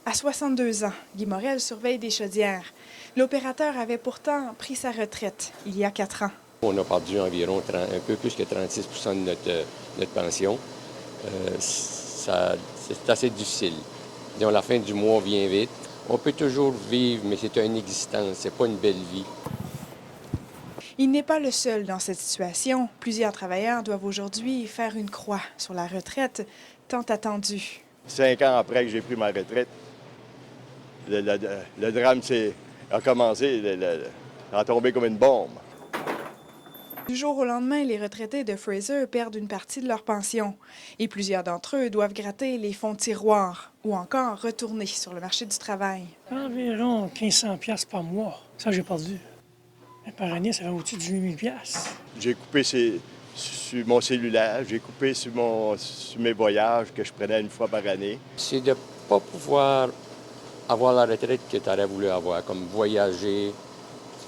À 62 ans, Guy Morel surveille des chaudières. L'opérateur avait pourtant pris sa retraite il y a 4 ans. On a perdu environ un peu plus que 36 % de notre pension. C'est assez difficile. Disons, la fin du mois vient vite. On peut toujours vivre, mais c'est une existence, c'est pas une belle vie. Il n'est pas le seul dans cette situation. Plusieurs travailleurs doivent aujourd'hui faire une croix sur la retraite tant attendue. 5 ans après que j'ai pris ma retraite, le drame a commencé à tomber comme une bombe. Du jour au lendemain, les retraités de Fraser perdent une partie de leur pension et plusieurs d'entre eux doivent gratter les fonds de tiroir ou encore retourner sur le marché du travail. Environ 1 500 $ par mois. Ça, j'ai perdu. Mais par année, ça va au-dessus de 8 000 $. J'ai coupé sur mon cellulaire, j'ai coupé sur mes voyages que je prenais une fois par année. C'est de ne pas pouvoir avoir la retraite que tu aurais voulu avoir, comme voyager,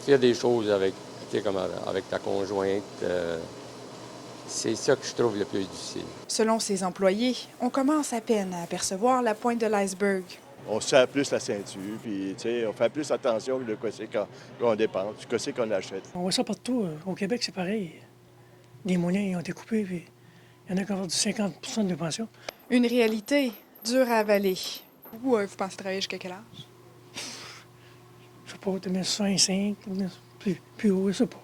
faire des choses avec ta conjointe. C'est ça que je trouve le plus difficile. Selon ses employés, on commence à peine à apercevoir la pointe de l'iceberg. On serre plus la ceinture, puis on fait plus attention de quoi c'est qu'on dépense, de quoi c'est qu'on achète. On voit ça partout. Au Québec, c'est pareil. Les moyens ont été coupés, puis il y en a qui ont perdu 50 % de pension. Une réalité dure à avaler. Vous pensez travailler jusqu'à quel âge? Je sais pas, 2065, plus haut, je sais pas.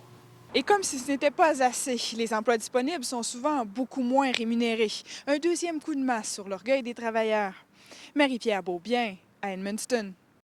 Et comme si ce n'était pas assez, les emplois disponibles sont souvent beaucoup moins rémunérés. Un deuxième coup de masse sur l'orgueil des travailleurs. Marie-Pierre Beaubien, à Edmundston.